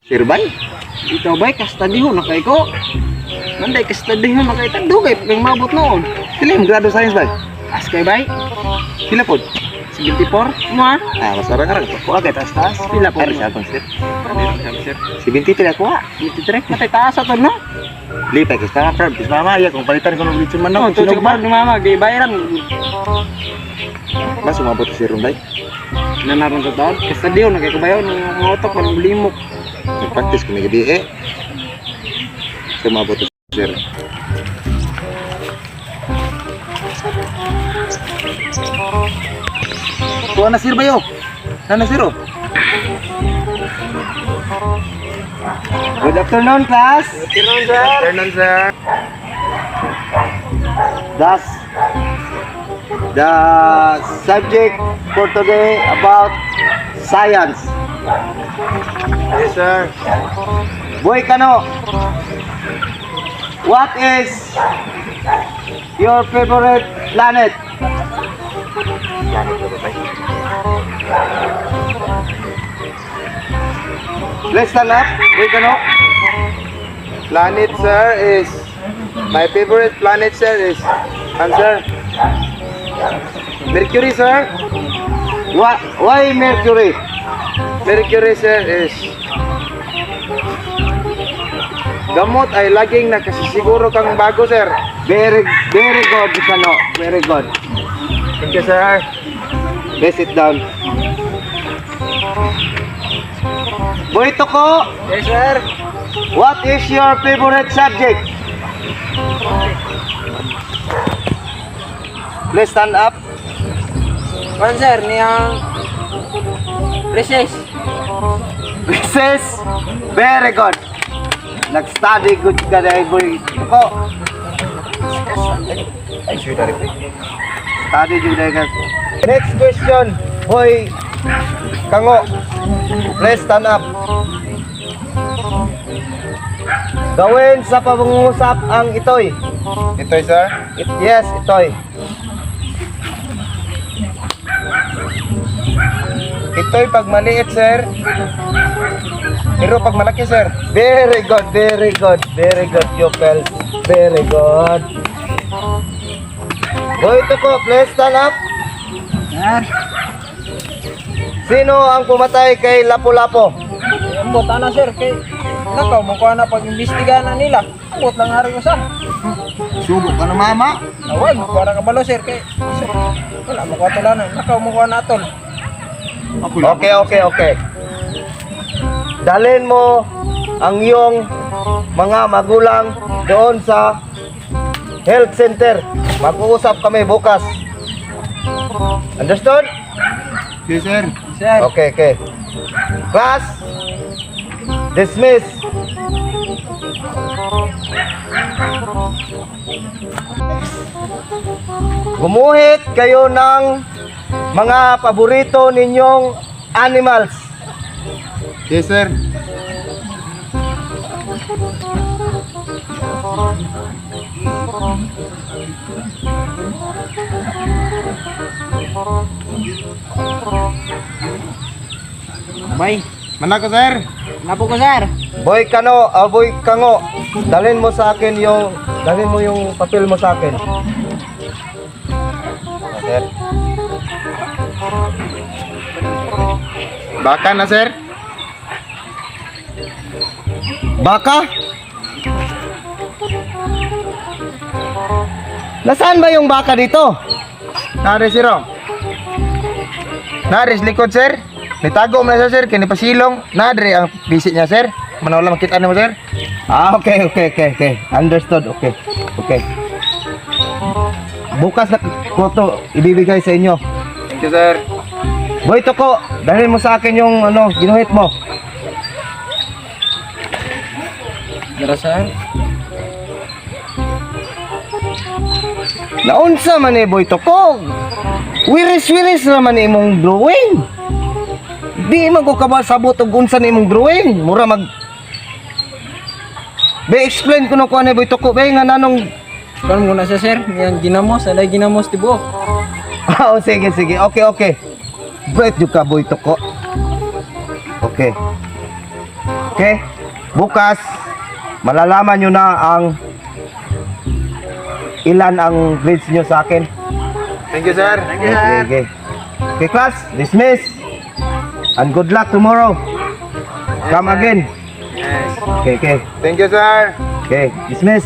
Sir Bay, ikaw ba'y kastadiho na kay ko? Nanday kastadiho na kay tagdugay pag mabot noon. Sila yung grado science bay. Askay bay, Sila po. 74, mo Mas orang-orang. Kuha kay taas-taas. Pila po? Ay, siya akong sir. sir. Si Binti pila kuha. 23, matay taas ato no? Lipay, kis mama, Fred. Kis mama, ya, kung palitan ko ng lechon No, manok. tutok ba ni mama, gay bayaran. Mas umabot si Ron bay. Nanaron sa taon, kastadiho na kay ko bayaw ng motok ng limok. Nag-practice ko na gabi eh. So umabot si sir. Kuha na sir bayo. Na sir oh. Good afternoon, class. Good afternoon, sir. Thus, the subject for today about science. Yes, sir. Boy Kano, what is your favorite planet? Let's stand up. Boy Kano. Planet, sir, is my favorite planet, sir, is answer Mercury, sir. Why Mercury? Mercury, sir, is gamot ay laging nakasisiguro kang bago, sir. Very good, Kano. Very good. Thank you, sir. Let's sit down. Boy Toko, Yes, sir. what is your favorite subject? Please stand up. One, sir, niyang recess. Recess. Very good. Nag-study good ka dahil boy Toko. Study good dahil ka. Next question, boy Kango. Please stand up. Gawin sa pangungusap ang itoy. Ito, sir. Yes, itoy. Ito'y pag maliit, sir. Pero pag malaki, sir. Very good, very good, very good, pupil. Very good. Boy Toko, please stand up. Sir. Sino ang pumatay kay Lapu-Lapu? Ambot, ana, sir. Kay nakaw, mukha na pag-imbestigahan na nila. Ambot lang nga rin ko, sir. Subok ka na mama. Awag, mukha na kabalo, sir. Kay, sir, wala, mukha tulanan. Nakaw, mukha na atol. Okay. Dalhin mo ang iyong mga magulang doon sa health center. Mag-uusap kami bukas. Understood? Yes, sir. Sir. Okay. Class, dismiss. Gumuhit kayo ng mga paborito ninyong animals. Yes, sir. Bay, mana ko, sir? Napo ko, sir. Boy Kango, dalhin mo yung papel mo sa akin. Sir. Baka na, sir. Baka? Nasaan ba yung baka dito? Nari, sir. Nari, likod, sir. Nitago mo na siya, sir. Kinipasilong. Nari ang visit niya, sir. Manawala makita mo, sir. Okay. Understood. Okay. Bukas na ko to ibibigay sa inyo. Thank you, sir. Boy Toko, dalhin mo sa akin yung ginuhit mo. Dara, sir. Naunsa man Boy Toko? Wiris naman imong drawing. Di man ko kabasabot og unsa ni imong drawing. Mura explain ko na ko ani Boy Toko bay nga nanong Karon muna siya, sir. Yan ginamos, alay ginamos tibo. Oh, sige. Okay. Bright yung ka, Boy Toko. Okay. Okay? Bukas, malalaman nyo na ang ilan ang grades nyo sa akin. Thank you, sir. Thank you, Okay, sir. okay. Okay, class, dismiss. And good luck tomorrow. Come again. Yes. Okay, okay. Thank you, sir. Okay, dismiss.